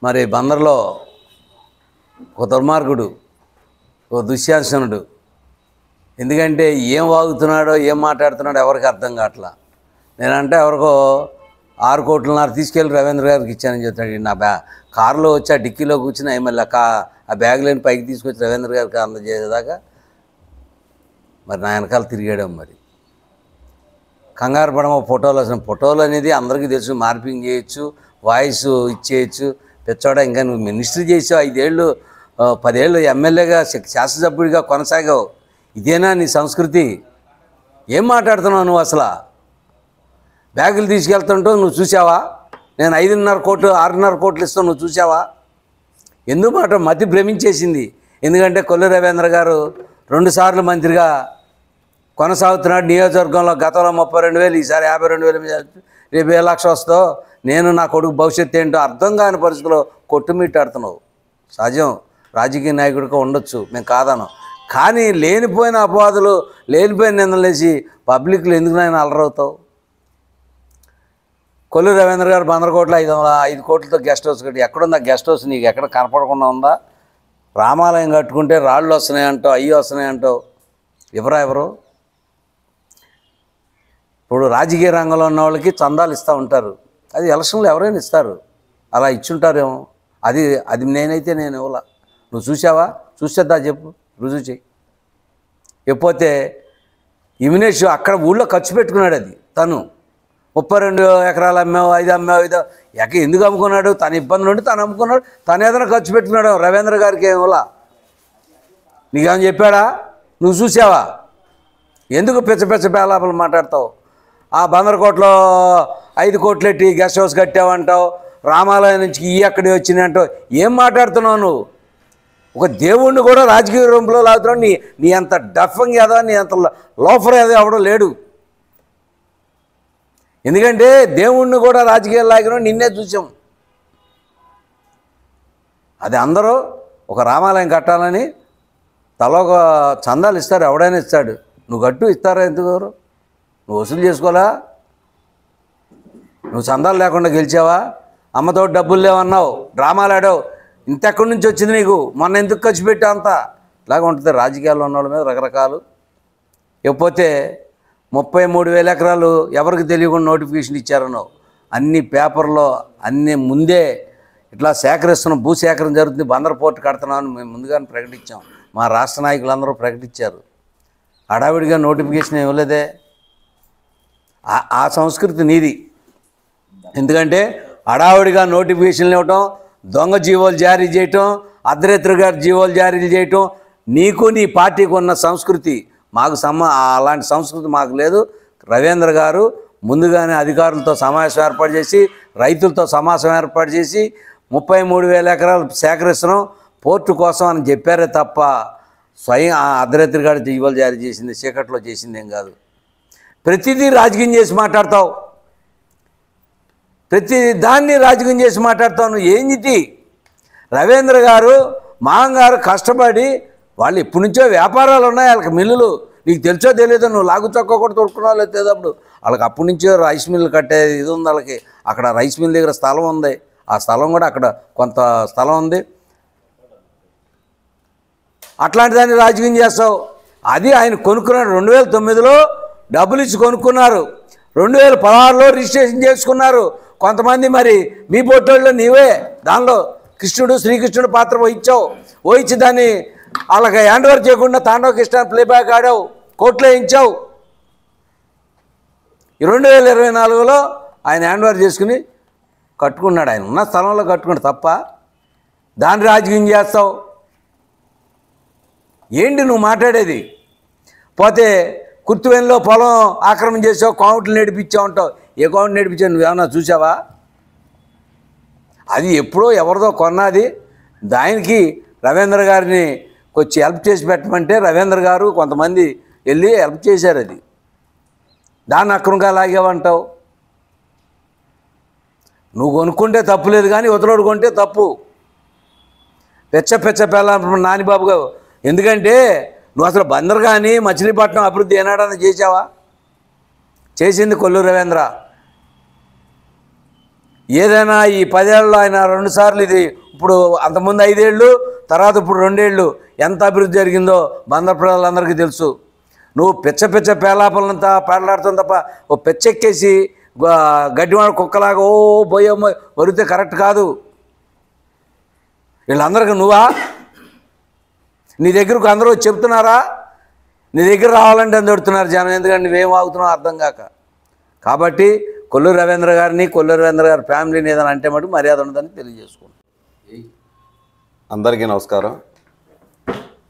మరి బందర్లో ఒక దుర్మార్గుడు, ఒక దుశ్శాసనుడు. ఎందుకంటే ఏం వాగుతున్నాడో ఏం మాట్లాడుతున్నాడో ఎవరికి అర్థం కావట్లా. నేనంటే ఎవరికో 6 కోట్లన్నర తీసుకెళ్ళి రవీంద్ర గారికి ఇచ్చానని చెప్తాడు. నా కారులో వచ్చి ఆ డిక్కీలో కూర్చుని మళ్ళీ ఆ బ్యాగులని పైకి తీసుకొచ్చి రవీంద్ర గారికి అందజేసేదాకా మరి నా వెనకాల తిరిగాడు. మరి కంగారు పడమ ఫోటోలు అనేది అందరికీ తెలుసు. మార్పింగ్ చేయొచ్చు, వాయిస్ ఇచ్చేయచ్చు. తెచ్చోడ ఇంకా నువ్వు మినిస్ట్రీ చేసావు, 5 ఏళ్ళు 10 ఏళ్ళు ఎమ్మెల్యేగా శాసనసభ్యుడిగా కొనసాగావు. ఇదేనా నీ సంస్కృతి? ఏం మాట్లాడుతున్నావు నువ్వు? అసలు బ్యాగులు తీసుకెళ్తుంటావు, నువ్వు చూసావా? నేను 5.5 కోట్లు 6.5 కోట్లు ఇస్తాను, నువ్వు చూసావా? ఎందుకు మాట మతి భ్రమించేసింది. ఎందుకంటే కొల్లు రవీంద్ర గారు 2 సార్లు మంత్రిగా కొనసాగుతున్నాడు. నియోజకవర్గంలో గతంలో 32,000, ఈసారి 52,000, రేపు 1,00,000 వస్తో నేను నా కొడుకు భవిష్యత్తు ఏంటో అర్థం కాని పరిస్థితిలో కొట్టుమిట్టాడుతున్నావు. సహజం, రాజకీయ నాయకుడిగా ఉండొచ్చు, మేము కాదను. కానీ లేనిపోయిన అపవాదులు, లేనిపోయిన నిందలు వేసి పబ్లిక్లో ఎందుకు నేను అలరవుతావు? కొల్లు రవీంద్ర గారు బందరకోటలో 5 కోట్లతో గెస్ట్ హౌస్ కట్టి, ఎక్కడుందా గెస్ట్ హౌస్? నీకు ఎక్కడ కనపడకుండా ఉందా? రామాలయం కట్టుకుంటే రాళ్ళు వస్తున్నాయంటావు, అయ్యి వస్తున్నాయంటావు. ఎవరు ఇప్పుడు రాజకీయ రంగంలో ఉన్న వాళ్ళకి చందాలు ఇస్తూ ఉంటారు. అది ఎలక్షన్లో ఎవరైనా ఇస్తారు, అలా ఇచ్చుంటారేమో. అది నేనైతే నేను ఇవ్వాల. నువ్వు చూసావా? చూసేద్దా చెప్పు, రుజువు చెయ్యి. లేకపోతే ఇమినేష్ అక్కడ ఊళ్ళో ఖర్చు పెట్టుకున్నాడు. అది తను 32 ఎకరాలు అమ్మావు, 5 అమ్మావు, 5 ఎందుకు అమ్ముకున్నాడు? తన ఇబ్బందులు ఉండి తను అమ్ముకున్నాడు. తను ఏదైనా ఖర్చు పెట్టుకున్నాడు. రవీంద్ర గారికి ఏమోలా నీకేమని చెప్పాడా? నువ్వు చూసావా? ఎందుకు పెచ్చ పేలాపలు మాట్లాడతావు? ఆ బందరకోటలో 5 కోట్లెట్టి గెస్ట్ హౌస్ కట్టావంటావు, రామాలయం నుంచి ఎక్కడి వచ్చినాయి అంటావు. ఏం మాట్లాడుతున్నావు నువ్వు? ఒక దేవుణ్ణి కూడా రాజకీయ రూపంలో లాగుతున్నావు. నీ అంత డఫంగ్ ఏదో, నీ అంత లోఫర్ ఏదో ఎవడో లేడు. ఎందుకంటే దేవుణ్ణి కూడా రాజకీయాలు లాగిన నిన్నే చూసాం. అది అందరూ ఒక రామాలయం కట్టాలని తలో ఒక చందాలు ఇస్తారు, ఎవడైనా ఇస్తాడు. నువ్వు కట్టు, ఇస్తారా? ఎందుకు? నువ్వు వసూలు చేసుకోవాలా? నువ్వు చందాలు లేకుండా గెలిచావా? అమ్మతో డబ్బులు లేవన్నావు, డ్రామాలు ఆడావు. ఇంతెక్కడి నుంచి వచ్చింది నీకు? మొన్న ఎందుకు ఖర్చు పెట్టా? అంతా ఇలాగ ఉంటుంది రాజకీయాల్లో ఉన్న వాళ్ళ మీద రకరకాలు. ఇకపోతే 33,000 ఎకరాలు ఎవరికి తెలియకుండా నోటిఫికేషన్ ఇచ్చారన్నావు. అన్ని పేపర్లో అన్నీ ముందే ఇట్లా సేకరిస్తున్నాం, భూసేకరణ జరుగుతుంది, బందర్ పోర్టు కడుతున్నామని మేము ముందుగానే ప్రకటించాం. మా రాష్ట్ర నాయకులందరూ ప్రకటించారు. హడావిడిగా నోటిఫికేషన్ ఇవ్వలేదే. ఆ సంస్కృతి నీది. ఎందుకంటే హడావిడిగా నోటిఫికేషన్లు ఇవ్వటం, దొంగ జీవోలు జారీ చేయటం, అర్ధరేత్రిగా జీవోలు జారీ చేయటం నీకు నీ పార్టీకి ఉన్న సంస్కృతి. మాకు అలాంటి సంస్కృతి మాకు లేదు. రవీంద్ర గారు ముందుగానే అధికారులతో సమావేశం ఏర్పాటు చేసి, రైతులతో సమావేశం ఏర్పాటు చేసి 33,000 ఎకరాలు సేకరిస్తున్నాం పోర్టు కోసం అని చెప్పారే తప్ప స్వయం ఆ అర్ధరేత్రి గారు జీవోలు జారీ చేసింది చీకట్లో చేసిందేం కాదు. ప్రతిదీ రాజకీయం చేసి మాట్లాడతావు, ప్రతి దాన్ని రాజకీయం చేసి మాట్లాడతావు. నువ్వు ఏంటి? రవీంద్ర గారు మాంగారు కష్టపడి, వాళ్ళు ఎప్పటి నుంచో వ్యాపారాలు ఉన్నాయి, వాళ్ళకి మిల్లులు. నీకు తెలుసో తెలియదో, నువ్వు లాగు చొక్క కూడా తొడుక్కున్నావు లేదప్పుడు. వాళ్ళకి అప్పటి నుంచో రైస్ మిల్లు కట్టే ఇది ఉంది వాళ్ళకి. అక్కడ రైస్ మిల్ దగ్గర స్థలం ఉంది, ఆ స్థలం కూడా అక్కడ కొంత స్థలం ఉంది. అట్లాంటి దాన్ని రాజకీయం చేస్తావు. అది ఆయన కొనుక్కున్నాడు. 2009లో డబ్బులు ఇచ్చి కొనుక్కున్నారు, 2016లో రిజిస్ట్రేషన్ చేసుకున్నారు. కొంతమంది మరి మీ పోర్టల్లో నీవే దానిలో శ్రీకృష్ణుడు పాత్ర వహించి దాన్ని వాళ్ళకి హ్యాండ్ ఓవర్ చేయకుండా తాండవ కృష్ణ ప్లేబ్యాక్ ఆడావు, కోర్టులో వేయించావు. 2024లో ఆయన హ్యాండ్ ఓవర్ చేసుకుని కట్టుకున్నాడు. ఆయన ఉన్న స్థలంలో కట్టుకున్నాడు తప్ప దాన్ని రాజకీయం చేస్తావు. ఏంటి నువ్వు మాట్లాడేది? పోతే కుర్తువేన్లో పొలం ఆక్రమణ చేసావు, కౌంట్లు నడిపించావు అంటావు. ఏ కౌంట్ నడిపించావు? నువ్వేమన్నా చూసావా? అది ఎప్పుడో ఎవరిదో కొన్నది. దానికి రవీంద్ర గారిని కొంచెం హెల్ప్ చేసి పెట్టమంటే రవీంద్ర గారు కొంతమంది వెళ్ళి హెల్ప్ చేశారు. అది దాన్ని అక్రమంగా లాగేవంటావు. నువ్వు కొనుక్కుంటే తప్పు లేదు, కానీ ఉతలోడు కొంటే తప్పు. పెచ్చ నానిబాబుగా. ఎందుకంటే నువ్వు అసలు బందర్ కానీ మచిలీపట్నం అభివృద్ధి ఏనాడని చేసావా? చేసింది కొల్లు రవీంద్ర. ఏదైనా ఈ 10 ఏళ్ళలో ఆయన 2 సార్లు ఇది ఇప్పుడు అంతకుముందు 5 ఏళ్ళు తర్వాత ఇప్పుడు 2 ఏళ్ళు ఎంత అభివృద్ధి జరిగిందో బందర్ ప్రజలందరికీ తెలుసు. నువ్వు పిచ్చ పేలాపలంతా పేడలాడుతుంది తప్ప ఓ పెచ్చెక్కేసి గడ్డివాడ కుక్కలాగా ఓ బోయమ్మ వరితే కరెక్ట్ కాదు. వీళ్ళందరికీ నువ్వా? నీ దగ్గరకు అందరూ చెప్తున్నారా? నీ దగ్గర రావాలంటే అని దొరుకుతున్నారు జనం, ఎందుకంటే నువ్వేం వాగుతున్నావు అర్థం కాక. కాబట్టి కొల్లూరు రవీంద్ర గారిని, కొల్లూరు రవీంద్ర గారి ఫ్యామిలీని ఏదైనా అంటే మటు మర్యాద ఉండదని తెలియజేసుకోండి. అందరికీ నమస్కారం.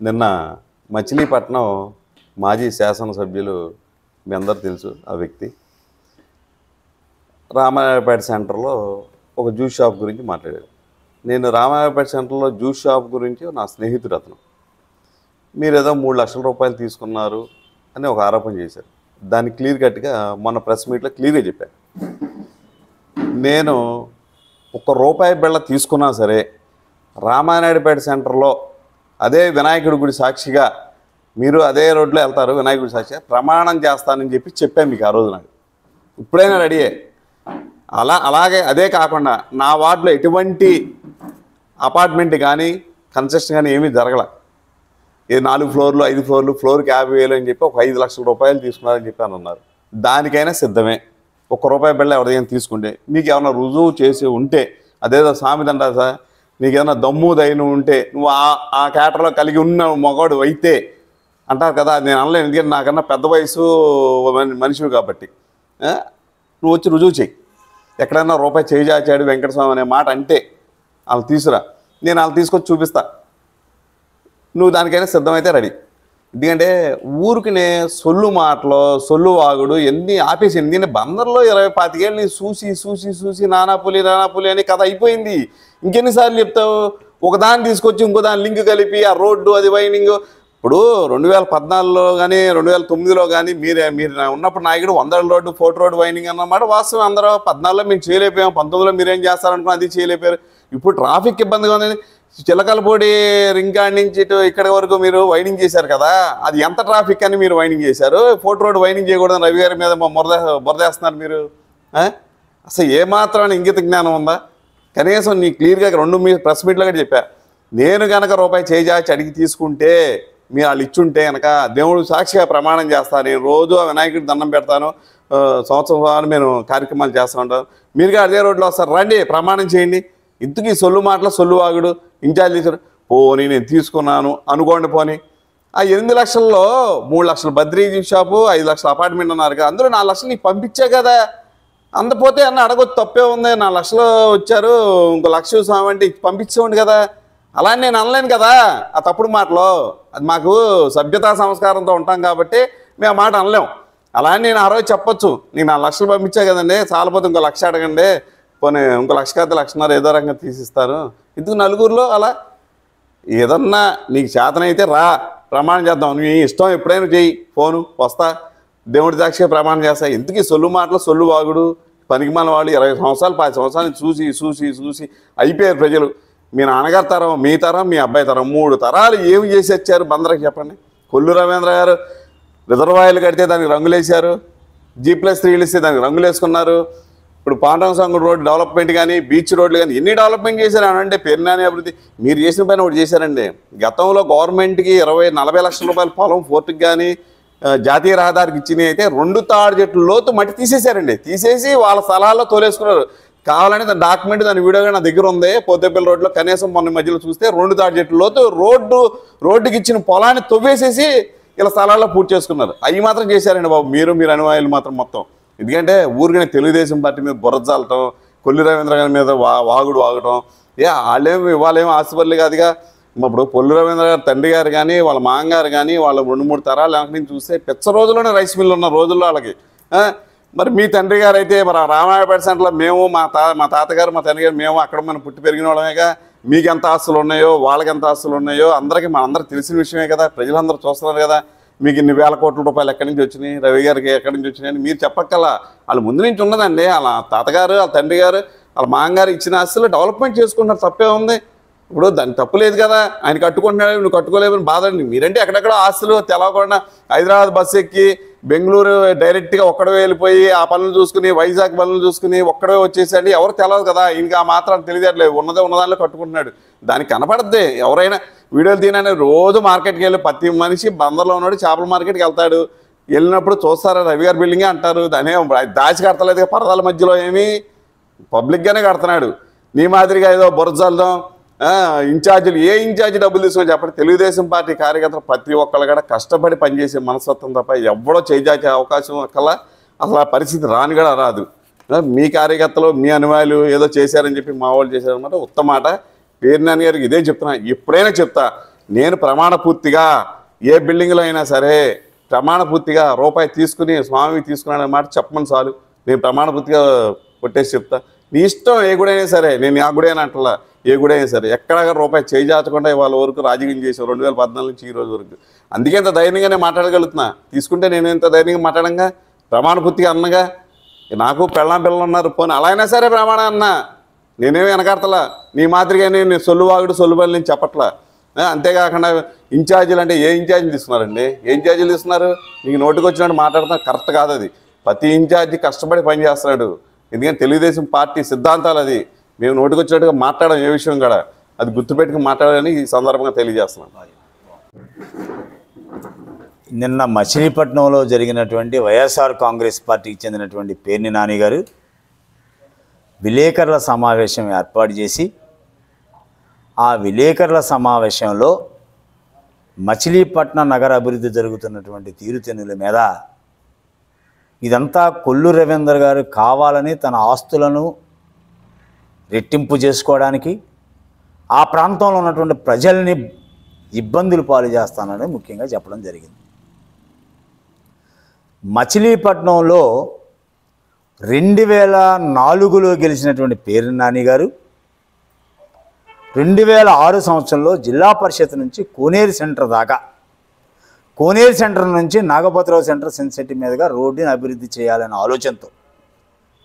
నిన్న మచిలీపట్నం మాజీ శాసనసభ్యులు మీ అందరూ తెలుసు, ఆ వ్యక్తి రామాయపేట సెంటర్లో ఒక జ్యూస్ షాప్ గురించి మాట్లాడారు. నేను రామాయపేట సెంటర్లో జ్యూస్ షాప్ గురించి నా స్నేహితుడు అతను మీరు ఏదో 3 లక్షల రూపాయలు తీసుకున్నారు అని ఒక ఆరోపణ చేశారు. దాన్ని క్లియర్ కట్గా మొన్న ప్రెస్ మీట్లో క్లియర్గా చెప్పాను. నేను ₹1 బిళ్ళ తీసుకున్నా సరే రామానాయుడుపేట సెంటర్లో అదే వినాయకుడి గుడి సాక్షిగా మీరు అదే రోడ్లో వెళ్తారు, వినాయకుడి సాక్షిగా ప్రమాణం చేస్తానని చెప్పాను మీకు ఆ రోజు. నాకు ఇప్పుడైనా రెడీయే. అలాగే అదే కాకుండా నా వార్డులో ఎటువంటి అపార్ట్మెంట్ కానీ కన్స్ట్రక్షన్ కానీ ఏమీ జరగల. 4 ఫ్లోర్లు 5 ఫ్లోర్లు ఫ్లోర్కి 50,000 అని చెప్పి ఒక 5 లక్షల రూపాయలు తీసుకున్నారని చెప్పి అని అన్నారు. దానికైనా సిద్ధమే. ₹1 బిళ్ళ ఎవరిదైనా తీసుకుంటే మీకు ఏమైనా రుజువు చేసి ఉంటే, అదేదో సామెత అంటారు సార్, నీకు ఏదైనా దమ్ము దైను ఉంటే నువ్వు ఆ క్యాటర్లో కలిగి ఉన్న మగవాడు అయితే అంటారు కదా. నేను అనలేను, ఎందుకంటే నాకన్నా పెద్ద వయసు మనిషివి కాబట్టి. నువ్వు వచ్చి రుజువు చెయ్యి. ఎక్కడైనా రూపాయి చేయి చాచాడు వెంకటస్వామి అనే మాట అంటే వాళ్ళు తీసుకురా, నేను వాళ్ళు తీసుకొచ్చి చూపిస్తా. నువ్వు దానికైనా సిద్ధమైతే రెడీ. ఎందుకంటే ఊరికినే సొల్లు మాటలు సొల్లు వాగుడు ఎన్ని ఆపేసి, ఎందుకంటే బందర్లో 20-25 ఏళ్ళు చూసి నానా పులి అని కథ అయిపోయింది. ఇంకెన్నిసార్లు చెప్తావు? ఒకదాన్ని తీసుకొచ్చి ఇంకో దాని లింక్ కలిపి ఆ రోడ్డు అది వైనింగ్. ఇప్పుడు 2014లో కానీ 2009లో కానీ మీరు ఉన్నప్పుడు నాయకుడు 100 రోడ్డు 40 రోడ్డు వైనింగ్ అన్నమాట వాస్తవం. అందరూ 14లో మేము చేయలేకపోయాం, 19లో మీరేం చేస్తారనుకున్నా అది చేయలేపారు. ఇప్పుడు ట్రాఫిక్ ఇబ్బందిగా ఉందని చిలకలపూడి రింగ్ కాడి నుంచి ఇక్కడి వరకు మీరు వైనింగ్ చేశారు కదా, అది ఎంత ట్రాఫిక్ అని మీరు వైనింగ్ చేశారు. 40 రోడ్డు వైనింగ్ చేయకూడదని రవి గారి మీద బురదేస్తున్నారు మీరు. అసలు ఏమాత్రం ఇంగిత జ్ఞానం ఉందా? కనీసం నీ క్లియర్గా 2 ప్రెస్ మీట్లో కూడా చెప్పా, నేను కనుక రూపాయి చేజాచి అడిగి తీసుకుంటే మీరు వాళ్ళు ఇచ్చుంటే కనుక దేవుడు సాక్షిగా ప్రమాణం చేస్తాను, నేను రోజు ఆ వినాయకుడికి దండం పెడతాను, సంవత్సరం నేను కార్యక్రమాలు చేస్తూ ఉంటాను, మీరుగా అదే రోడ్లో వస్తారు, రండి ప్రమాణం చేయండి. ఇంతకీ సొల్లు మాటలు సొల్లు వాగుడు ఇన్ఛార్జ్ తీసారు. పోనీ నేను తీసుకున్నాను అనుకోండి, పోనీ ఆ 8 లక్షల్లో 3 లక్షలు బద్రీ షాపు 5 లక్షల అపార్ట్మెంట్ అన్నారు కదా, అందులో 4 లక్షలు నీకు పంపించే కదా. అందపోతే అన్న అడగొచ్చు, తప్పే ఉంది, 4 లక్షలు వచ్చారు ఇంకో 1 లక్ష స్వామి అంటే పంపించేవాడి కదా. అలా నేను అనలేను కదా ఆ తప్పుడు మాటలో. అది మాకు సభ్యతా సంస్కారంతో ఉంటాం కాబట్టి మేము ఆ మాట అనలేం. అలా నేను ఆ రోజు చెప్పొచ్చు, నీకు 4 లక్షలు పంపించా కదండి, చాలపోతే ఇంకో 1 లక్ష అడగండి, పోనీ ఇంకో 1 లక్ష కాదు 1,50,000 ఏదో రకంగా తీసిస్తారు. ఇందుకు నలుగురిలో అలా ఏదన్నా నీకు చేతనైతే రా ప్రమాణం చేద్దాం, నీ ఇష్టం ఎప్పుడైనా చెయ్యి, ఫోను వస్తా, దేవుడి సాక్షిగా ప్రమాణం చేస్తా. ఎందుకు సొల్లు మాటలు సొల్లు వాగుడు పనికిమాల వాళ్ళు 20 సంవత్సరాలు 10 సంవత్సరాలు చూసి అయిపోయారు ప్రజలు. మీ నాన్నగారి తరం, మీ తరం, మీ అబ్బాయి తరం, 3 తరాలు ఏమి చేసి వచ్చారు బందరకి చెప్పండి. కొల్లు రవీంద్ర గారు రిజర్వాయర్లు కడితే దానికి రంగులేశారు, G+3 ఇస్తే దానికి రంగులు వేసుకున్నారు. ఇప్పుడు పాండవసంగుడు రోడ్డు డెవలప్మెంట్ కానీ బీచ్ రోడ్లు కానీ ఎన్ని డెవలప్మెంట్ చేశారు అంటే పెరినాని అభివృద్ధి. మీరు చేసిన పైన ఒకటి చేశారండి. గతంలో గవర్నమెంట్కి 20-40 లక్షల రూపాయల పొలం ఫోర్ట్కి కానీ జాతీయ రహదారికి ఇచ్చినవి అయితే 2 తాడు చెట్లు లోతు మట్టి తీసేశారండి. తీసేసి వాళ్ళ స్థలాల్లో తోలేసుకున్నారు. కావాలని దాని డాక్యుమెంట్ దాని వీడియోగా నా దగ్గర ఉంది. పోతేపల్లి రోడ్లో కనీసం మొన్న మధ్యలో చూస్తే 2 తాడు చెట్లు లోతు రోడ్డుకి ఇచ్చిన పొలాన్ని తవ్వేసేసి ఇలా స్థలాల్లో పూర్తి చేసుకున్నారు. అవి మాత్రం చేశారండి బాబు మీరు అనువాయులు మాత్రం మొత్తం. ఎందుకంటే ఊరికనే తెలుగుదేశం పార్టీ మీద బురజాలటం, కొల్లు రవీంద్ర గారి మీద వాగటం, వాళ్ళేమి ఇవాళేమో ఆస్తిపరులు కాదుగా. ఇప్పుడు కొల్లు రవీంద్ర గారు తండ్రి గారు కానీ వాళ్ళ మామగారు కానీ వాళ్ళ 2-3 తరాలు వెనక నుంచి చూస్తే పెద్ద రోజుల్లోనే రైస్ మిల్లు ఉన్న రోజుల్లో వాళ్ళకి. మరి మీ తండ్రి గారు అయితే మరి రామాయపేట సెంటర్లో మేము మా తాతగారు మా తండ్రి గారు మేము అక్కడ మనం పుట్టి పెరిగిన వాళ్ళమేగా. మీకు ఎంత ఆస్తులు ఉన్నాయో వాళ్ళకి ఎంత ఆస్తులు ఉన్నాయో మనందరికీ తెలిసిన విషయమే కదా, ప్రజలందరూ చూస్తున్నారు కదా. మీకు ఇన్ని వేల కోట్ల రూపాయలు ఎక్కడి నుంచి వచ్చినాయి, రవి గారికి ఎక్కడి నుంచి వచ్చినాయి అని మీరు చెప్పక్కల్లా. వాళ్ళు ముందు నుంచి ఉన్నదండి. వాళ్ళ తాతగారు వాళ్ళ తండ్రి గారు వాళ్ళ మామగారు ఇచ్చిన ఆస్తులు డెవలప్మెంట్ చేసుకుంటారు, తప్పే ఉంది. ఇప్పుడు దానికి తప్పు లేదు కదా. ఆయన కట్టుకుంటున్నాడు, నువ్వు కట్టుకోలేవని బాధ. మీరంటే ఎక్కడెక్కడ ఆస్తులు తెలవకుండా హైదరాబాద్ బస్సు ఎక్కి బెంగళూరు డైరెక్ట్గా ఒక్కడే వెళ్ళిపోయి ఆ పనులు చూసుకుని వైజాగ్ పనులు చూసుకుని ఒక్కడే వచ్చేసాడు. ఎవరు తెలియదు కదా, ఇంకా ఆ మాత్రం తెలియట్లేదు, ఉన్నదానిలో కట్టుకుంటున్నాడు. దానికి కనపడద్ది. ఎవరైనా వీడియోలు తీయనని రోజు మార్కెట్కి వెళ్ళి ప్రతి మనిషి బందర్లో ఉన్నాడు చేపల మార్కెట్కి వెళ్తాడు. వెళ్ళినప్పుడు చూస్తారా రవి గారి బిల్డింగే అంటారు. దాని దాచి కడతలేదు పరదాల మధ్యలో, ఏమీ పబ్లిక్గానే కడుతున్నాడు. నీ మాదిరిగా ఏదో బురజల్దాం ఇన్ఛార్జీలు ఏ ఇన్ఛార్జి డబ్బులు తీసుకొని చెప్పండి. తెలుగుదేశం పార్టీ కార్యకర్తలు ప్రతి ఒక్కళ్ళు కూడా కష్టపడి పనిచేసే మనస్తత్వం తప్ప ఎవడో చేజాచే అవకాశం కల్లా అసలు ఆ పరిస్థితి రాని కూడా రాదు. మీ కార్యకర్తలు మీ అనుమానులు ఏదో చేశారని చెప్పి మా వాళ్ళు చేశారన్నమాట ఉత్తమ మాట. పేరు నాని గారికి ఇదే చెప్తున్నా, ఎప్పుడైనా చెప్తా, నేను ప్రమాణ పూర్తిగా ఏ బిల్డింగ్లో అయినా సరే ప్రమాణ పూర్తిగా రూపాయి తీసుకుని స్వామి తీసుకున్నాడనే మాట చెప్పమని చాలు, నేను ప్రమాణ పూర్తిగా కొట్టేసి చెప్తా. నీ ఇష్టం ఏ గుడైనా సరే, నేను ఆ గుడైనా అంటలా, ఏ గుడైనా సరే ఎక్కడ రూపాయి చేజాచకుండా వాళ్ళ వరకు రాజకీయం చేసాం 2014 నుంచి ఈ రోజు వరకు. అందుకే ఇంత ధైర్యంగానే మాట్లాడగలుగుతున్నా. తీసుకుంటే నేను ఎంత ధైర్యంగా మాట్లాడంగా ప్రమాణ పూర్తిగా అన్నగా. నాకు పిల్లలు ఉన్నారు, పోనీ అలా అయినా సరే ప్రమాణం అన్నా, నేనేమి వెనకాడతలా. నీ మాదిరిగా నేను సొల్లువాగుడు సొల్లుబలి నేను చెప్పట్లా. అంతేకాకుండా ఇన్ఛార్జీలు అంటే ఏ ఇన్ఛార్జీలు తీసుకున్నారండి? ఏ ఇన్ఛార్జీలు తీసుకున్నారు? మీకు నోటికి వచ్చినట్టు మాట్లాడుతున్నా కరెక్ట్ కాదు. అది ప్రతి ఇన్ఛార్జి కష్టపడి పనిచేస్తున్నాడు. ఎందుకంటే తెలుగుదేశం పార్టీ సిద్ధాంతాలు అది. మేము నోటికి వచ్చినట్టుగా మాట్లాడడం ఏ విషయం కూడా, అది గుర్తుపెట్టుకుని మాట్లాడాలని ఈ సందర్భంగా తెలియజేస్తున్నాం. నిన్న మచిలీపట్నంలో జరిగినటువంటి వైఎస్ఆర్ కాంగ్రెస్ పార్టీకి చెందినటువంటి పేర్ని నాని గారు విలేకరుల సమావేశం ఏర్పాటు చేసి, ఆ విలేకరుల సమావేశంలో మచిలీపట్నం నగర అభివృద్ధి జరుగుతున్నటువంటి తీరుతెన్నుల మీద ఇదంతా కొల్లు రవీంద్ర గారు కావాలని తన ఆస్తులను రెట్టింపు చేసుకోవడానికి, ఆ ప్రాంతంలో ఉన్నటువంటి ప్రజల్ని ఇబ్బందులు పాలు చేస్తానని ముఖ్యంగా చెప్పడం జరిగింది. మచిలీపట్నంలో 2004లో గెలిచినటువంటి పేర్ని నాని గారు 2006 సంవత్సరంలో జిల్లా పరిషత్ నుంచి కోనేరు సెంటర్ దాకా, కోనేరు సెంటర్ నుంచి నాగపతిరావు సెంటర్ సెన్సిటీ మీదుగా రోడ్డుని అభివృద్ధి చేయాలనే ఆలోచనతో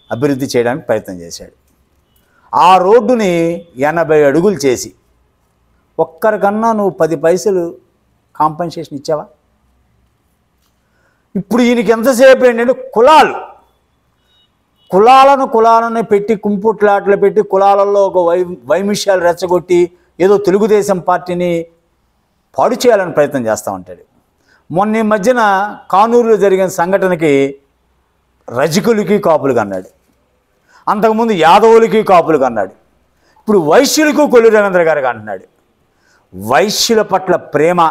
అభివృద్ధి చేయడానికి ప్రయత్నం చేశాడు. ఆ రోడ్డుని 80 అడుగులు చేసి ఒక్కరికన్నా నువ్వు 10 పైసలు కాంపెన్సేషన్ ఇచ్చావా? ఇప్పుడు ఈయనకి ఎంతసేపు ఏంటంటే కులాలను పెట్టి కుంపుట్లాట్లు పెట్టి కులాలలో ఒక వైమిష్యాలు రెచ్చగొట్టి ఏదో తెలుగుదేశం పార్టీని పాడు చేయాలని ప్రయత్నం చేస్తూ ఉంటాడు. మొన్న ఈ మధ్యన కానూరులో జరిగిన సంఘటనకి రజకులకి కాపులుగా అన్నాడు, అంతకుముందు యాదవులకి కాపులుగా అన్నాడు, ఇప్పుడు వైశ్యులకు కొల్లు రవీంద్ర గారికి అంటున్నాడు. వైశ్యుల పట్ల ప్రేమ,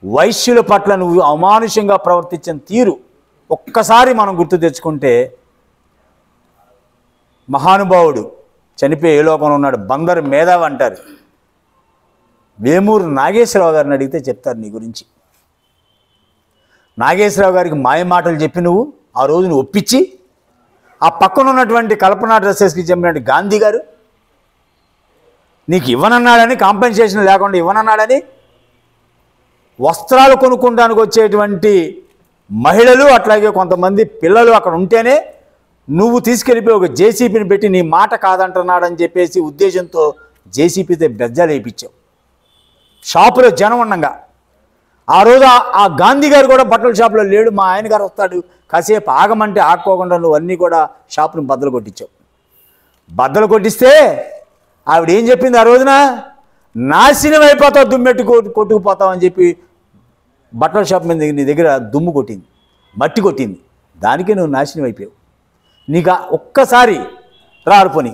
వైశ్యుల పట్ల నువ్వు అమానుషంగా ప్రవర్తించిన తీరు ఒక్కసారి మనం గుర్తు తెచ్చుకుంటే, మహానుభావుడు చనిపోయి ఏ లోకంలో ఉన్నాడు, బందరు మేధావి అంటారు, వేమూరు నాగేశ్వరరావు గారిని అడిగితే చెప్తారు నీ గురించి. నాగేశ్వరరావు గారికి మాయ మాటలు చెప్పి నువ్వు ఆ రోజును ఒప్పించి, ఆ పక్కన ఉన్నటువంటి కల్పనా డ్రెస్సెస్కి చెప్పినట్టు గాంధీ గారు నీకు ఇవ్వనన్నాడని, కాంపెన్సేషన్ లేకుండా ఇవ్వనన్నాడని, వస్త్రాలు కొనుక్కోవడానికి వచ్చేటువంటి మహిళలు అట్లాగే కొంతమంది పిల్లలు అక్కడ ఉంటేనే నువ్వు తీసుకెళ్ళిపోయి ఒక జేసీపీని పెట్టి నీ మాట కాదంటున్నాడని చెప్పేసి ఉద్దేశంతో జేసీపీతో బెజ్జాలు వేయించావు షాపులో జనం ఉండగా. ఆ రోజు ఆ గాంధీ గారు కూడా బట్టల షాపులో లేడు, మా ఆయన గారు వస్తాడు కాసేపు ఆగమంటే ఆడుకోకుండా నువ్వు అన్నీ కూడా షాపుని బద్దలు కొట్టించావు. బద్దలు కొట్టిస్తే ఆవిడ ఏం చెప్పింది ఆ రోజున? నాశనం అయిపోతావు, దుమ్మెట్టు కొట్టుకుపోతావు అని చెప్పి బట్టల షాప్ మీద నీ దగ్గర దుమ్ము కొట్టింది, మట్టి కొట్టింది. దానికే నువ్వు నాశనం అయిపోయావు. నీకు ఒక్కసారి రారుపోని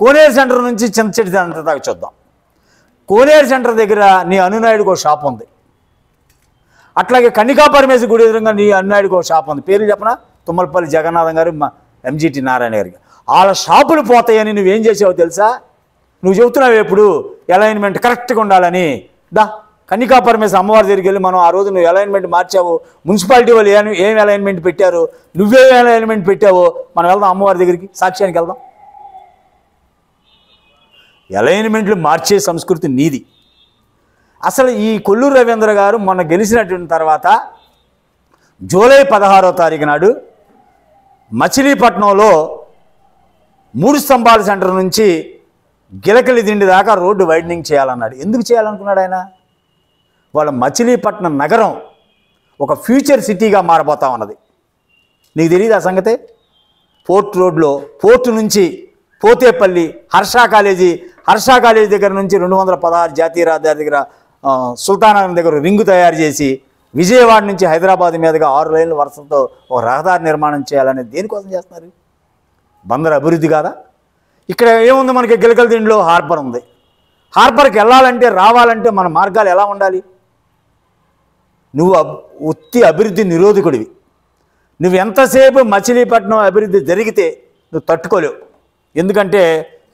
కోనేరు సెంటర్ నుంచి చింతచెట్టు అంత దాకా చూద్దాం. కోనేరు సెంటర్ దగ్గర నీ అనునాయుడికి ఒక షాప్ ఉంది, అట్లాగే కన్నికా పరమేశ్వరి గుడి ఎదురుగా నీ అనునాయుడికి ఒక షాప్ ఉంది. పేర్లు చెప్పనా? తుమ్మలపల్లి జగన్నాథం గారు, ఎంజిటి నారాయణ గారికి. వాళ్ళ షాపులు పోతాయని నువ్వేం చేసావో తెలుసా? నువ్వు చెబుతున్నావు ఎప్పుడు అలైన్మెంట్ కరెక్ట్గా ఉండాలని. కన్నికా పరమేశ్వరి అమ్మవారి దగ్గరికి వెళ్ళి మనం ఆ రోజు నువ్వు అలైన్మెంట్ మార్చావు, మున్సిపాలిటీ వాళ్ళు ఏం అలైన్మెంట్ పెట్టారు, నువ్వేం అలైన్మెంట్ పెట్టావో మనం వెళ్దాం అమ్మవారి దగ్గరికి, సాక్ష్యానికి వెళ్దాం. అలైన్మెంట్లు మార్చే సంస్కృతి నీది. అసలు ఈ కొల్లు రవీంద్ర గారు మొన్న గెలిచినటువంటి తర్వాత జూలై 16వ తారీఖు నాడు మచిలీపట్నంలో 3 స్తంభాల సెంటర్ నుంచి గిలకలి దిండి దాకా రోడ్డు వైడనింగ్ చేయాలన్నాడు. ఎందుకు చేయాలనుకున్నాడు ఆయన? వాళ్ళ మచిలీపట్నం నగరం ఒక ఫ్యూచర్ సిటీగా మారబోతా ఉన్నది. నీకు తెలియదు ఆ సంగతే? పోర్ట్ రోడ్లో పోర్టు నుంచి పోతేపల్లి హర్ష కాలేజీ దగ్గర నుంచి 216 జాతీయ రహదారి దగ్గర సుల్తానగర్ దగ్గర రింగు తయారు చేసి విజయవాడ నుంచి హైదరాబాద్ మీదుగా 6 లైన్ల వరుసతో ఒక రహదారి నిర్మాణం చేయాలని దేనికోసం చేస్తున్నారు? బందర్ అభివృద్ధి కాదా? ఇక్కడ ఏముంది మనకి? గిలకల దిండిలో హార్బర్ ఉంది. హార్బర్కి వెళ్ళాలంటే రావాలంటే మన మార్గాలు ఎలా ఉండాలి? నువ్వు ఉత్తి అభివృద్ధి నిరోధకుడివి. నువ్వు ఎంతసేపు మచిలీపట్నం అభివృద్ధి జరిగితే నువ్వు తట్టుకోలేవు. ఎందుకంటే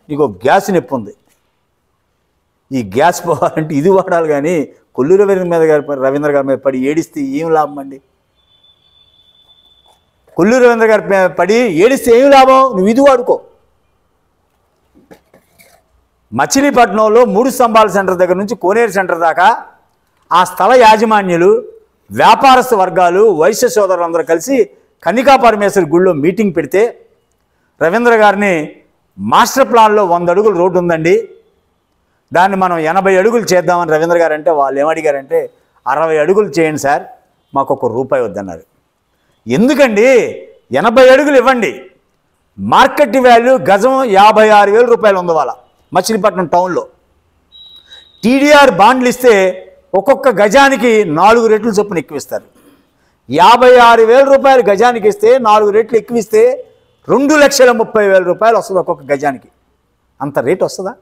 నీకు గ్యాస్ నొప్పి ఉంది. ఈ గ్యాస్ పోవాలంటే ఇది వాడాలి, కానీ కొల్లు రవీంద్ర గారి మీద పడి ఏడిస్తే ఏం లాభం అండి? కొల్లు రవీంద్ర గారి పడి ఏడిస్తే ఏం లాభం? నువ్వు ఇది వాడుకో. మచిలీపట్నంలో 3 స్తంభాల సెంటర్ దగ్గర నుంచి కోనేరు సెంటర్ దాకా ఆ స్థల యాజమాన్యులు, వ్యాపారస్తు వర్గాలు, వైశ్య సోదరులందరూ కలిసి కన్నికా పరమేశ్వరి గుళ్ళో మీటింగ్ పెడితే రవీంద్ర గారిని మాస్టర్ ప్లాన్లో 100 అడుగులు రోడ్డు ఉందండి, దాన్ని మనం 80 అడుగులు చేద్దామని రవీంద్ర గారు అంటే వాళ్ళు ఏమడిగారంటే 60 అడుగులు చేయండి సార్, మాకు ₹1 వద్దన్నారు. ఎందుకండి? 80 అడుగులు ఇవ్వండి. మార్కెట్ వాల్యూ గజం ₹56,000 ఉంది వాళ్ళ మచిలీపట్నం టౌన్లో. టీడీఆర్ బాండ్లు ఇస్తే ఒక్కొక్క గజానికి 4 రెట్లు చొప్పున ఎక్కువిస్తారు. ₹56,000 గజానికి ఇస్తే 4 రెట్లు ఎక్కువిస్తే ₹2,30,000 వస్తుంది ఒక్కొక్క గజానికి. అంత రేటు వస్తుందా?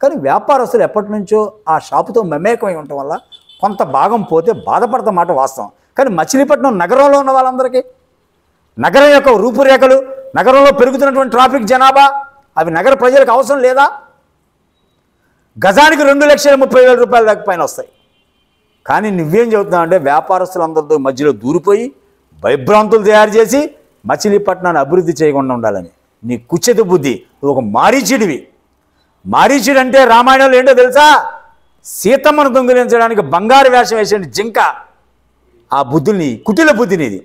కానీ వ్యాపారస్తులు ఎప్పటి నుంచో ఆ షాపుతో మమేకమై ఉండటం వల్ల కొంత భాగం పోతే బాధపడతాం మాట వాస్తవం. కానీ మచిలీపట్నం నగరంలో ఉన్న వాళ్ళందరికీ నగరం యొక్క రూపురేఖలు, నగరంలో పెరుగుతున్నటువంటి ట్రాఫిక్ జనాభా, అవి నగర ప్రజలకు అవసరం లేదా? గజానికి ₹2,30,000 దాకా పైన వస్తాయి. కానీ నువ్వేం చెబుతున్నావు అంటే వ్యాపారస్తులందరితో మధ్యలో దూరిపోయి భయభ్రాంతులు తయారు చేసి మచిలీపట్నాన్ని అభివృద్ధి చేయకుండా ఉండాలని. నీ కుచ్చిత బుద్ధి. నువ్వు ఒక మారీచుడివి. మారీచుడు అంటే రామాయణంలో ఏంటో తెలుసా? సీతమ్మను దొంగిలించడానికి బంగారు వేషం వేసే జింక. ఆ బుద్ధుల్ని, కుటిల బుద్ధినిది.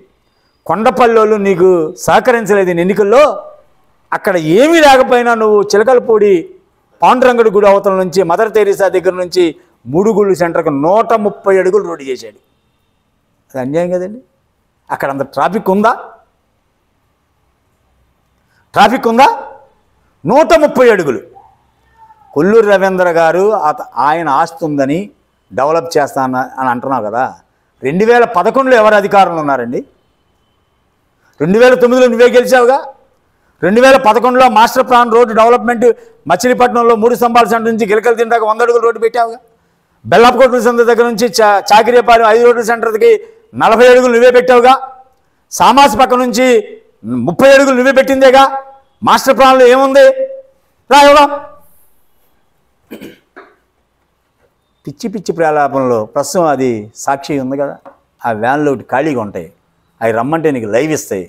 కొండపల్లిలో నీకు సహకరించలేదు ఎన్నికల్లో. అక్కడ ఏమీ లేకపోయినా నువ్వు చిలకలపూడి పాండురంగడి గుడి అవతల నుంచి మదర్ తెరీసా దగ్గర నుంచి 3 గుళ్ళు సెంటర్కి 130 అడుగులు రోడ్డు చేశాడు. అది అన్యాయం కదండి. అక్కడ అంత ట్రాఫిక్ ఉందా? 130 అడుగులు. కొల్లూరు రవీంద్ర గారు ఆయన ఆస్తి ఉందని డెవలప్ చేస్తాను అని అంటున్నావు కదా. 2011లో ఎవరు అధికారంలో ఉన్నారండి? 2009లో నువ్వే గెలిచావుగా. 2011లో మాస్టర్ ప్లాన్ రోడ్డు డెవలప్మెంట్ మచిలీపట్నంలో 3 స్తంభాల సెంటర్ నుంచి గిలకల తింటాక 100 అడుగులు రోడ్డు పెట్టావుగా. బెల్లాపకోట్ల సెంటర్ దగ్గర నుంచి చాకిరేపాలెం 5 రోడ్ల సెంటర్కి 40 అడుగులు నువ్వే పెట్టావుగా. సామాసి పక్క నుంచి 30 అడుగులు నువ్వే పెట్టిందేగా. మాస్టర్ ప్లాన్లో ఏముంది? రాయవా. పిచ్చి పిచ్చి ప్రలాపంలో ప్రస్తుతం అది సాక్షి ఉంది కదా. ఆ వ్యాన్లో ఒకటి ఖాళీగా ఉంటాయి, అవి రమ్మంటే నీకు లైవ్ ఇస్తాయి.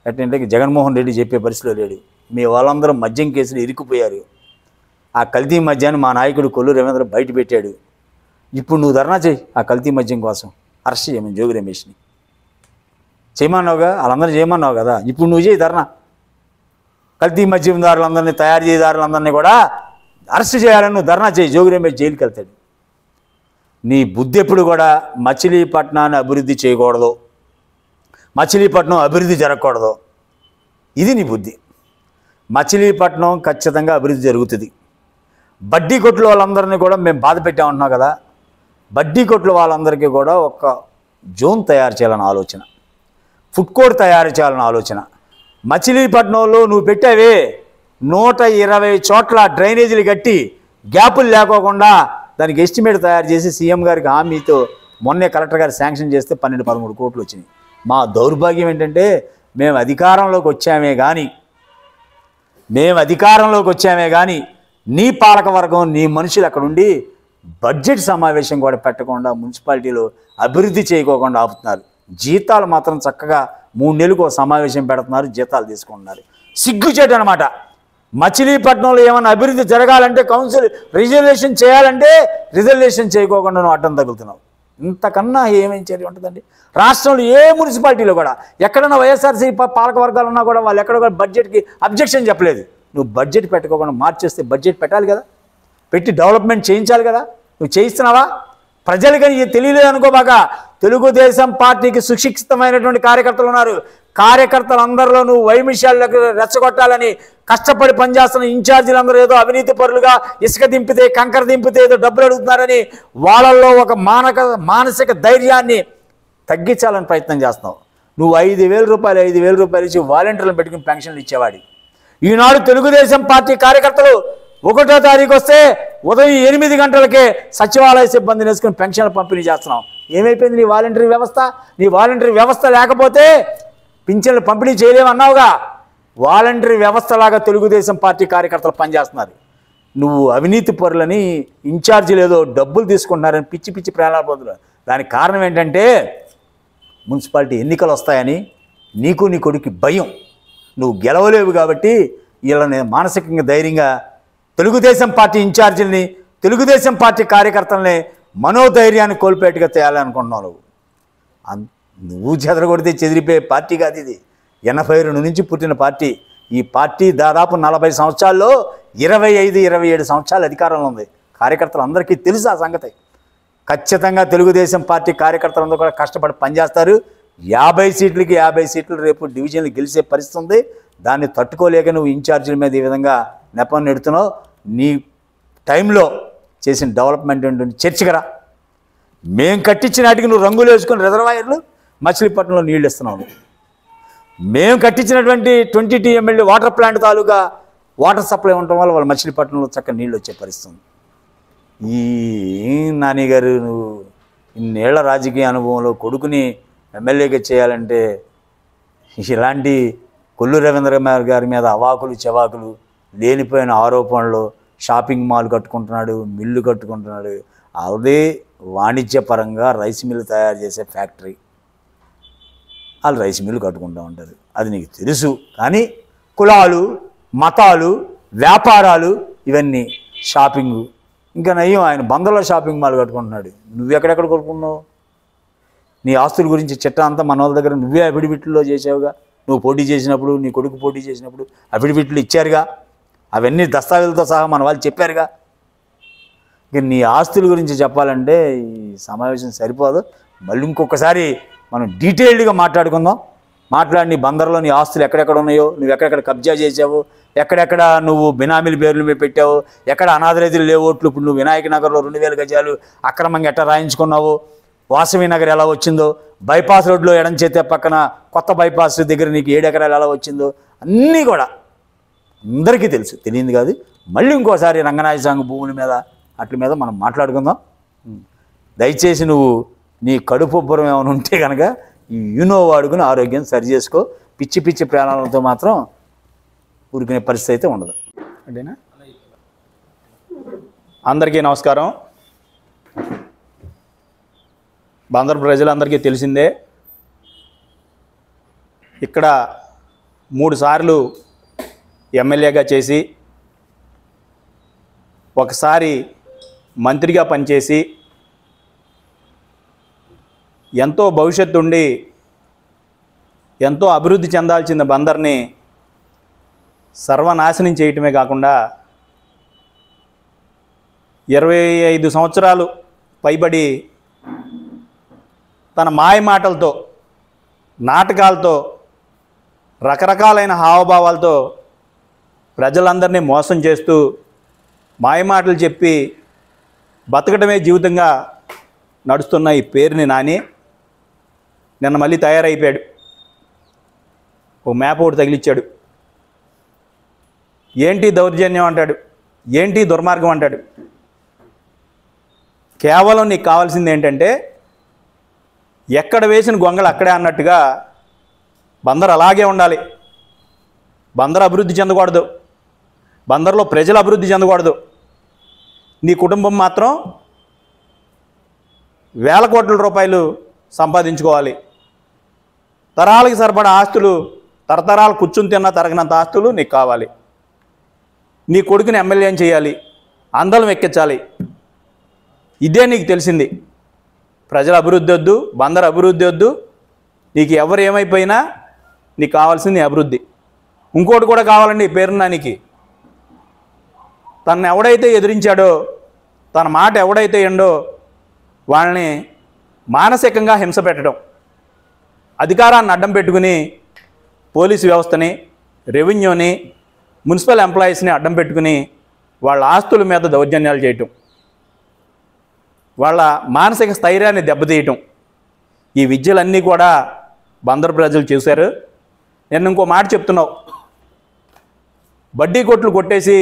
అంటే జగన్మోహన్ రెడ్డి చెప్పే పరిస్థితిలో లేడు. మీ వాళ్ళందరూ మద్యం కేసులు ఇరుక్కుపోయారు. ఆ కల్తీ మద్యాన్ని మా నాయకుడు కొల్లు రవీంద్ర బయట పెట్టాడు. ఇప్పుడు నువ్వు ధర్నా చేయి ఆ కల్తీ మద్యం కోసం. అరెస్ట్ చేయమని జోగి రమేష్ని చేయమన్నావుగా, వాళ్ళందరూ చేయమన్నావు కదా. ఇప్పుడు నువ్వు చేయి ధర్నా. కల్తీ మద్యందారులందరినీ, తయారు చేయదారులందరినీ కూడా అరెస్ట్ చేయాలని నువ్వు ధర్నా చేయి. జోగి రమేష్ జైలుకి వెళ్తాడు. నీ బుద్ధి ఎప్పుడు కూడా మచిలీపట్నాన్ని అభివృద్ధి చేయకూడదు, మచిలీపట్నం అభివృద్ధి జరగకూడదు. ఇది నీ బుద్ధి. మచిలీపట్నం ఖచ్చితంగా అభివృద్ధి జరుగుతుంది. బడ్డీ కొట్ల వాళ్ళందరినీ కూడా మేము బాధ పెట్టామంటున్నావు కదా. బడ్డీ కొట్ల వాళ్ళందరికీ కూడా ఒక జోన్ తయారు చేయాలని ఆలోచన, ఫుడ్ కోర్ట్ తయారు చేయాలని ఆలోచన. మచిలీపట్నంలో నువ్వు పెట్టావే 120 చోట్ల డ్రైనేజీలు కట్టి గ్యాపులు లేకోకుండా దానికి ఎస్టిమేట్ తయారు చేసి సీఎం గారికి హామీతో మొన్నే కలెక్టర్ గారు శాంక్షన్ చేస్తే 12-13 కోట్లు వచ్చినాయి. మా దౌర్భాగ్యం ఏంటంటే మేము అధికారంలోకి వచ్చామే కానీ నీ పాలకవర్గం, నీ మనుషులు అక్కడుండి బడ్జెట్ సమావేశం కూడా పెట్టకుండా మున్సిపాలిటీలో అభివృద్ధి చేయకోకుండా ఆపుతున్నారు. జీతాలు మాత్రం చక్కగా 3 నెలలకు ఒక సమావేశం పెడుతున్నారు, జీతాలు తీసుకుంటున్నారు. సిగ్గుచేటు అనమాట. మచిలీపట్నంలో ఏమైనా అభివృద్ధి జరగాలంటే కౌన్సిల్ రిజర్వేషన్ చేయాలంటే రిజర్వేషన్ చేయకోకుండా నువ్వు అడ్డం తగులుతున్నావు. ఇంతకన్నా ఏమేం చర్య ఉంటుందండి? రాష్ట్రంలో ఏ మున్సిపాలిటీలో కూడా ఎక్కడన్నా వైఎస్ఆర్సీ పాలక వర్గాలు ఉన్నా కూడా వాళ్ళు ఎక్కడ కూడా బడ్జెట్కి అబ్జెక్షన్ చెప్పలేదు. నువ్వు బడ్జెట్ పెట్టుకోకుండా మార్చేస్తే బడ్జెట్ పెట్టాలి కదా, పెట్టి డెవలప్మెంట్ చేయించాలి కదా. నువ్వు చేయిస్తున్నావా? ప్రజలకి తెలియలేదు అనుకోబాక తెలుగుదేశం పార్టీకి సుశిక్షితమైనటువంటి కార్యకర్తలు ఉన్నారు. కార్యకర్తలందరిలో నువ్వు వైమిషాలకు రెచ్చగొట్టాలని కష్టపడి పనిచేస్తున్న ఇన్ఛార్జీలందరూ ఏదో అవినీతి పరులుగా ఇసుక దింపితే కంకర దింపితే ఏదో డబ్బులు అడుగుతున్నారని వాళ్ళల్లో ఒక మానసిక ధైర్యాన్ని తగ్గించాలని ప్రయత్నం చేస్తున్నావు. నువ్వు 5,000 రూపాయలు ఇచ్చి వాలంటీర్లను పెట్టుకుని పెన్షన్లు ఇచ్చేవాడి. ఈనాడు తెలుగుదేశం పార్టీ కార్యకర్తలు 1వ తారీఖు వస్తే ఉదయం 8 గంటలకే సచివాలయ సిబ్బందిని వేసుకుని పెన్షన్లు పంపిణీ చేస్తున్నాం. ఏమైపోయింది నీ వాలంటీర్ వ్యవస్థ? నీ వాలంటీర్ వ్యవస్థ లేకపోతే పింఛన్లు పంపిణీ చేయలేమన్నావుగా. వాలంటీర్ వ్యవస్థలాగా తెలుగుదేశం పార్టీ కార్యకర్తలు పనిచేస్తున్నారు. నువ్వు అవినీతి పరులని ఇన్ఛార్జీలు ఏదో డబ్బులు తీసుకుంటున్నారని పిచ్చి పిచ్చి ప్రేరణలు పొందుతున్నారు. దానికి కారణం ఏంటంటే మున్సిపాలిటీ ఎన్నికలు వస్తాయని నీకు నీ కొడుకు భయం. నువ్వు గెలవలేవు కాబట్టి వీళ్ళని మానసికంగా ధైర్యంగా తెలుగుదేశం పార్టీ ఇన్ఛార్జీలని తెలుగుదేశం పార్టీ కార్యకర్తలని మనోధైర్యాన్ని కోల్పోయేట్టుగా చేయాలనుకుంటున్నావు. నువ్వు చెదరగొడితే చెదిరిపోయే పార్టీ కాదు ఇది. 82 నుంచి పుట్టిన పార్టీ. ఈ పార్టీ దాదాపు 40 సంవత్సరాల్లో 25-27 సంవత్సరాలు అధికారంలో ఉంది. కార్యకర్తలందరికీ తెలుసు ఆ సంగతి. ఖచ్చితంగా తెలుగుదేశం పార్టీ కార్యకర్తలందరూ కూడా కష్టపడి పనిచేస్తారు. 50 సీట్లకి 50 సీట్లు రేపు డివిజన్లు గెలిచే పరిస్థితి ఉంది. దాన్ని తట్టుకోలేక నువ్వు ఇన్ఛార్జీల మీద ఈ విధంగా నెపం నెడుతున్నావు. నీ టైంలో చేసిన డెవలప్మెంట్ ఏంటంటే చర్చకరా. మేము కట్టించిన నాటికి నువ్వు రంగులు వేసుకుని రిజర్వాయర్లు మచిలీపట్నంలో నీళ్ళు ఇస్తున్నావు. మేము కట్టించినటువంటి 20 TML వాటర్ ప్లాంట్ తాలూకా వాటర్ సప్లై ఉండటం వల్ల వాళ్ళ మచిలీపట్నంలో చక్కగా నీళ్ళు వచ్చే పరిస్థితి. ఈ నాని గారు నువ్వు ఇన్నేళ్ల రాజకీయ అనుభవంలో కొడుకుని ఎమ్మెల్యేగా చేయాలంటే ఇలాంటి కొల్లు రవీంద్ర గారి మీద అవాకులు చెవాకులు లేనిపోయిన ఆరోపణలు, షాపింగ్ మాల్ కట్టుకుంటున్నాడు, మిల్లు కట్టుకుంటున్నాడు. అదే వాణిజ్యపరంగా రైస్ మిల్లు తయారు చేసే ఫ్యాక్టరీ, వాళ్ళు రైస్ మిల్లు కట్టుకుంటూ ఉంటారు. అది నీకు తెలుసు. కానీ కులాలు, మతాలు, వ్యాపారాలు ఇవన్నీ షాపింగు. ఇంకా నయ్యం ఆయన బందర్లో షాపింగ్ మాల్ కట్టుకుంటున్నాడు. నువ్వెక్కడెక్కడ కొనుక్కున్నావు? నీ ఆస్తుల గురించి చిట్టా అంతా మన వాళ్ళ దగ్గర నువ్వే అఫిడవిట్లో చేసావుగా. నువ్వు పోటీ చేసినప్పుడు, నీ కొడుకు పోటీ చేసినప్పుడు అఫిడవిట్లు ఇచ్చారుగా. అవన్నీ దస్తావేజులతో సహా మన వాళ్ళు చెప్పారుగా. ఇక నీ ఆస్తుల గురించి చెప్పాలంటే ఈ సమావేశం సరిపోదు. మళ్ళీ ఇంకొకసారి మనం డీటెయిల్డ్గా మాట్లాడుకుందాం. మాట్లాడి నీ బందర్లో నీ ఆస్తులు ఎక్కడెక్కడ ఉన్నాయో, నువ్వు ఎక్కడెక్కడ కబ్జా చేసావు, ఎక్కడెక్కడ నువ్వు బినామీల పేర్లు మీద పెట్టావు, ఎక్కడ అనాథ రైతులు లేవోట్లు, ఇప్పుడు నువ్వు వినాయక నగర్లో 2000 గజాలు అక్రమంగా ఎట్లా రాయించుకున్నావు, వాసవి నగర్ ఎలా వచ్చిందో, బైపాస్ రోడ్లో ఎడం చేతే పక్కన కొత్త బైపాస్ దగ్గర నీకు 7 ఎకరాలు ఎలా వచ్చిందో అన్నీ కూడా అందరికీ తెలుసు. తెలియదు కాదు. మళ్ళీ ఇంకోసారి రంగనాయ సాంగ్ భూముల మీద అట్ల మీద మనం మాట్లాడుకుందాం. దయచేసి నువ్వు నీ కడుపుబ్బరం ఏమైనా ఉంటే కనుక ఈ యూనో వాడుకుని ఆరోగ్యం సరి చేసుకో. పిచ్చి పిచ్చి ప్రాణాలతో మాత్రం ఊరుకునే పరిస్థితి అయితే ఉండదు. అంటేనా? అందరికీ నమస్కారం. బందర్ ప్రజలందరికీ తెలిసిందే, ఇక్కడ 3 సార్లు ఎమ్మెల్యేగా చేసి, ఒకసారి మంత్రిగా పనిచేసి, ఎంతో భవిష్యత్తు ఉండి ఎంతో అభివృద్ధి చెందాల్సిన బందర్ని సర్వనాశనం చేయటమే కాకుండా 25 సంవత్సరాలు పైబడి తన మాయ మాటలతో, నాటకాలతో, రకరకాలైన హావభావాలతో ప్రజలందరినీ మోసం చేస్తూ మాయమాటలు చెప్పి బతకడమే జీవితంగా నడుస్తున్న ఈ పేరుని నాని నిన్న మళ్ళీ తయారైపోయాడు. ఓ మ్యాప్ ఒకటి తగిలిచ్చాడు. ఏంటి దౌర్జన్యం అంటాడు, ఏంటి దుర్మార్గం అంటాడు. కేవలం నీకు కావాల్సింది ఏంటంటే ఎక్కడ వేసిన గొంగళి అక్కడే అన్నట్టుగా బందర్ అలాగే ఉండాలి. బందర్ అభివృద్ధి చెందకూడదు, బందర్లో ప్రజలు అభివృద్ధి చెందకూడదు. నీ కుటుంబం మాత్రం వేల కోట్ల రూపాయలు సంపాదించుకోవాలి. తరాలకి సరిపడా ఆస్తులు, తరతరాలు కూర్చుని తిన్నా తరగనంత ఆస్తులు నీకు కావాలి. నీ కొడుకుని ఎమ్మెల్యేని చేయాలి, అందలం ఎక్కించాలి. ఇదే నీకు తెలిసింది. ప్రజల అభివృద్ధి వద్దు, బందర్ అభివృద్ధి వద్దు. నీకు ఎవరు ఏమైపోయినా నీకు కావాల్సింది అభివృద్ధి. ఇంకోటి కూడా కావాలండి ఈ పేరునానికి. తను ఎవడైతే ఎదిరించాడో, తన మాట ఎవడైతే ఎండో వాళ్ళని మానసికంగా హింస పెట్టడం, అధికారాన్ని అడ్డం పెట్టుకుని పోలీసు వ్యవస్థని, రెవెన్యూని, మున్సిపల్ ఎంప్లాయీస్ని అడ్డం పెట్టుకుని వాళ్ళ ఆస్తుల మీద దౌర్జన్యాలు చేయటం, వాళ్ళ మానసిక స్థైర్యాన్ని దెబ్బతీయటం, ఈ విద్యలన్నీ కూడా బందరు ప్రజలు చూశారు. నేను ఇంకో మాట చెప్తున్నావు, బడ్డీ కొట్లు కొట్టేసి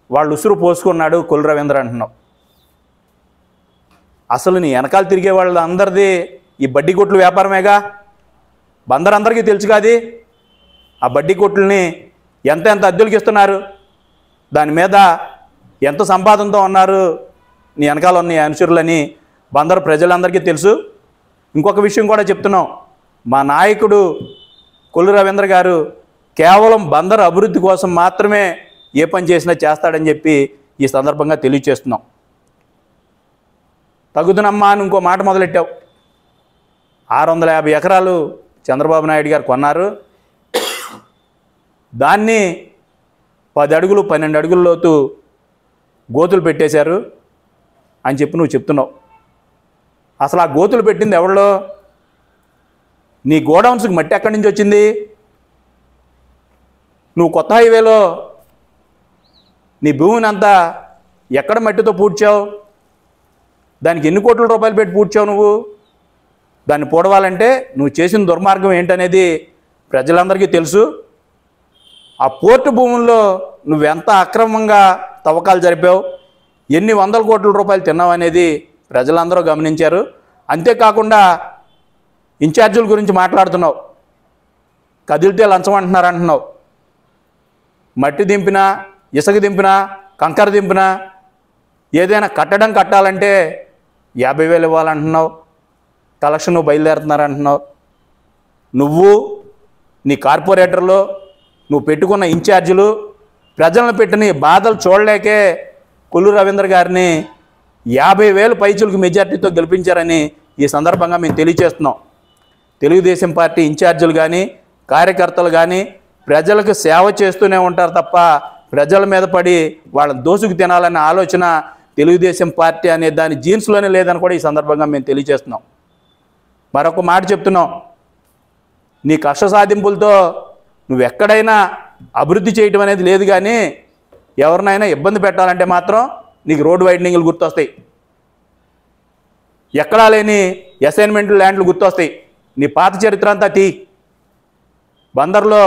వాళ్ళు ఉసురు పోసుకున్నాడు కొల్లు రవీంద్ర అంటున్నావు. అసలు నీ వెనకాల తిరిగే వాళ్ళ అందరిది ఈ బడ్డీ కొట్లు వ్యాపారమేగా. బందరందరికీ తెలుసు కాదు ఆ బడ్డీ కొట్లని ఎంత అద్దెలకి ఇస్తున్నారు, దాని మీద ఎంత సంపాదనతో ఉన్నారు నీ వెనకాల ఉన్న అనుచరులని బందరు ప్రజలందరికీ తెలుసు. ఇంకొక విషయం కూడా చెప్తున్నాం, మా నాయకుడు కొల్లు రవీంద్ర గారు కేవలం బందరు అభివృద్ధి కోసం మాత్రమే ఏ పని చేసినా చేస్తాడని చెప్పి ఈ సందర్భంగా తెలియచేస్తున్నాం. తగుదనమ్మా అని ఇంకో మాట మొదలెట్టావు. 650 ఎకరాలు చంద్రబాబు నాయుడు గారు కొన్నారు, దాన్ని 10 అడుగులు 12 అడుగుల లోతు గోతులు పెట్టేశారు అని చెప్పి నువ్వు చెప్తున్నావు. అసలు ఆ గోతులు పెట్టింది ఎవరిలో? నీ గోడౌన్స్కి మట్టి ఎక్కడి నుంచి వచ్చింది? నువ్వు కొత్త హైవేలో నీ భూమిని అంతా ఎక్కడ మట్టితో పూడ్చావు? దానికి ఎన్ని కోట్ల రూపాయలు పెట్టి పూడ్చావు నువ్వు? దాన్ని పూడవాలంటే నువ్వు చేసిన దుర్మార్గం ఏంటనేది ప్రజలందరికీ తెలుసు. ఆ పోర్టు భూముల్లో నువ్వెంత అక్రమంగా తవ్వకాలు జరిపావు, ఎన్ని వందల కోట్ల రూపాయలు తిన్నావు అనేది ప్రజలందరూ గమనించారు. అంతేకాకుండా ఇన్ఛార్జీల గురించి మాట్లాడుతున్నావు, కదిలితే లంచం అంటున్నావు. మట్టి దింపినా, ఇసుక దింపినా, కంకర దింపినా, ఏదైనా కట్టడం కట్టాలంటే 50,000 ఇవ్వాలంటున్నావు. కలెక్షన్ బయలుదేరుతున్నారంటున్నావు. నువ్వు, నీ కార్పొరేటర్లు, నువ్వు పెట్టుకున్న ఇన్ఛార్జీలు ప్రజలను పెట్టిన బాధలు చూడలేకే కొల్లు రవీంద్ర గారిని 50,000 పైచులకు మెజార్టీతో గెలిపించారని ఈ సందర్భంగా మేము తెలియజేస్తున్నాం. తెలుగుదేశం పార్టీ ఇన్ఛార్జీలు కానీ, కార్యకర్తలు కానీ ప్రజలకు సేవ చేస్తూనే ఉంటారు తప్ప ప్రజల మీద పడి వాళ్ళని దోసుకు తినాలనే ఆలోచన తెలుగుదేశం పార్టీ అనే దాని జీన్స్లోనే లేదని కూడా ఈ సందర్భంగా మేము తెలియజేస్తున్నాం. మరొక మాట చెప్తున్నాం, నీ కష్ట సాధింపులతో నువ్వెక్కడైనా అభివృద్ధి చేయటం అనేది లేదు, కానీ ఎవరినైనా ఇబ్బంది పెట్టాలంటే మాత్రం నీకు రోడ్డు వైడనింగ్లు గుర్తొస్తాయి, ఎక్కడా లేని అసైన్మెంట్ ల్యాండ్లు గుర్తొస్తాయి. నీ పాత చరిత్ర అంతా తీ. బందర్లో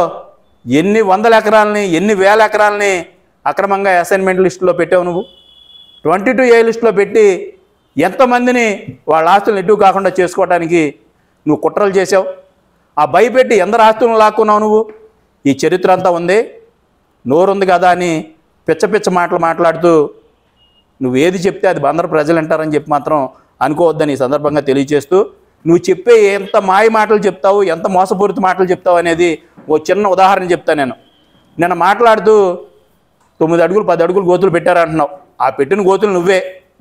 ఎన్ని వందల ఎకరాలని, ఎన్ని వేల ఎకరాలని అక్రమంగా అసైన్మెంట్ లిస్టులో పెట్టావు నువ్వు. 22A లిస్టులో పెట్టి ఎంతమందిని వాళ్ళ ఆస్తులను ఎటు కాకుండా చేసుకోవడానికి నువ్వు కుట్రలు చేసావు. ఆ భయపెట్టి ఎందరు ఆస్తులను లాక్కున్నావు నువ్వు. ఈ చరిత్ర అంతా ఉంది. నోరుంది కదా అని పిచ్చ మాటలు మాట్లాడుతూ నువ్వు ఏది చెప్తే అది బందరు ప్రజలు అంటారని చెప్పి మాత్రం అనుకోవద్దని ఈ సందర్భంగా తెలియజేస్తూ, నువ్వు చెప్పే ఎంత మాయ మాటలు చెప్తావు, ఎంత మోసపూరిత మాటలు చెప్తావు అనేది ఓ చిన్న ఉదాహరణ చెప్తాను. నేను మాట్లాడుతూ 9 అడుగులు 10 అడుగులు గోతులు పెట్టారంటున్నావు. ఆ పెట్టిన గోతులు నువ్వే.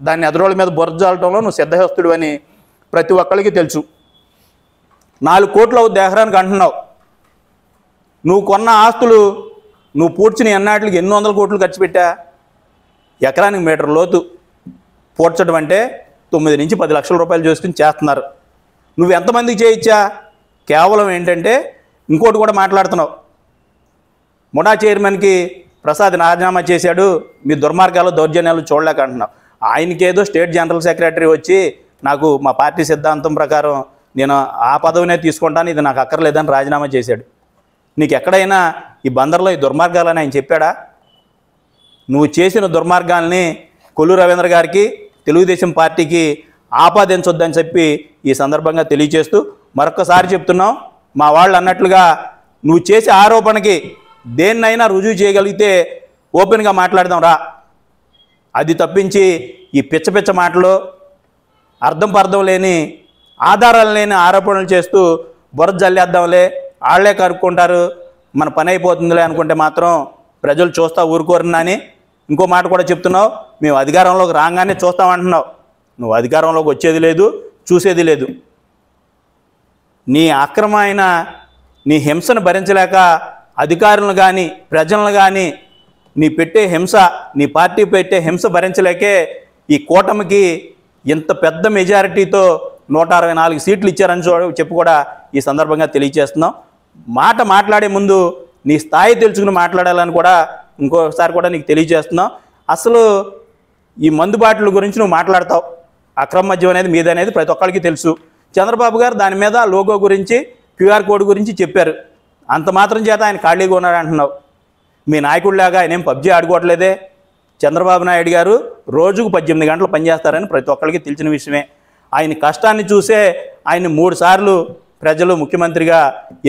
దాన్ని ఎదరోళ్ళ మీద బురజాలటంలో నువ్వు సిద్ధహస్తుడు అని ప్రతి ఒక్కరికి తెలుసు. 4 కోట్లు అవుద్ది ఎకరానికి అంటున్నావు. నువ్వు కొన్న ఆస్తులు నువ్వు పూడ్చిన ఎన్నాటికి ఎన్ని వందల కోట్లు ఖర్చు పెట్టా. ఎకరానికి మీటర్ లోతు పూడ్చడం అంటే 9 నుంచి 10 లక్షల రూపాయలు చేసుకుని చేస్తున్నారు. నువ్వు ఎంతమందికి చేయించా? కేవలం ఏంటంటే ఇంకోటి కూడా మాట్లాడుతున్నావు. ముడా చైర్మన్కి ప్రసాద్ రాజీనామా చేశాడు, మీ దుర్మార్గాలు దౌర్జన్యాలు చూడలేక అంటున్నావు. ఆయనకేదో స్టేట్ జనరల్ సెక్రటరీ వచ్చి నాకు మా పార్టీ సిద్ధాంతం ప్రకారం నేను ఆ పదవినే తీసుకుంటాను, ఇది నాకు అక్కర్లేదని రాజీనామా చేశాడు. నీకు ఎక్కడైనా ఈ బందర్లో ఈ దుర్మార్గాలని ఆయన చెప్పాడా? నువ్వు చేసిన దుర్మార్గాల్ని కొల్లు రవీంద్ర గారికి, తెలుగుదేశం పార్టీకి ఆపాదించొద్దని చెప్పి ఈ సందర్భంగా తెలియజేస్తూ మరొకసారి చెప్తున్నాం, మా వాళ్ళు అన్నట్లుగా నువ్వు చేసే ఆరోపణకి దేన్నైనా రుజువు చేయగలిగితే ఓపెన్గా మాట్లాడదాం రా. అది తప్పించి ఈ పిచ్చ మాటలు, అర్థం లేని ఆధారాలు లేని ఆరోపణలు చేస్తూ బురద జల్లేద్దాంలే, వాళ్ళే కరుక్కుంటారు, మన పని అయిపోతుందిలే అనుకుంటే మాత్రం ప్రజలు చూస్తా ఊరుకోరని అని ఇంకో మాట కూడా చెప్తున్నావు. మేము అధికారంలోకి రాగానే చూస్తామంటున్నావు. నువ్వు అధికారంలోకి వచ్చేది లేదు, చూసేది లేదు. నీ అక్రమమైన నీ హింసను భరించలేక అధికారులను కానీ ప్రజలను కానీ నీ పెట్టే హింస, నీ పార్టీ పెట్టే హింస భరించలేకే ఈ కూటమికి ఇంత పెద్ద మెజారిటీతో 164 సీట్లు ఇచ్చారని చెప్పి కూడా ఈ సందర్భంగా తెలియజేస్తున్నాం. మాట్లాడే ముందు నీ స్థాయి తెలుసుకుని మాట్లాడాలని కూడా ఇంకోసారి కూడా నీకు తెలియజేస్తున్నాం. అసలు ఈ మందు బాటిల్ గురించి నువ్వు మాట్లాడతావు, అక్రమ మద్యం అనేది మీదనేది ప్రతి ఒక్కరికి తెలుసు. చంద్రబాబు గారు దాని మీద లోగో గురించి, క్యూఆర్ కోడ్ గురించి చెప్పారు. అంత మాత్రం చేత ఆయన ఖాళీగా ఉన్నాడు అంటున్నావు. మీ నాయకుడిలాగా ఆయన ఏం పబ్జీ ఆడుకోవట్లేదే. చంద్రబాబు నాయుడు గారు రోజుకు 18 గంటలు పనిచేస్తారని ప్రతి ఒక్కరికి తెలిసిన విషయమే. ఆయన కష్టాన్ని చూసే ఆయన 3 సార్లు ప్రజలు ముఖ్యమంత్రిగా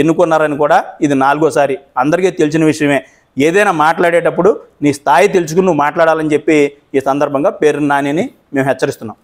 ఎన్నుకున్నారని కూడా ఇది 4వ సారి. అందరికీ తెలిసిన విషయమే. ఏదైనా మాట్లాడేటప్పుడు నీ స్థాయి తెలుసుకుని నువ్వు మాట్లాడాలని చెప్పి ఈ సందర్భంగా పేర్ని నానిని మేము హెచ్చరిస్తున్నాం.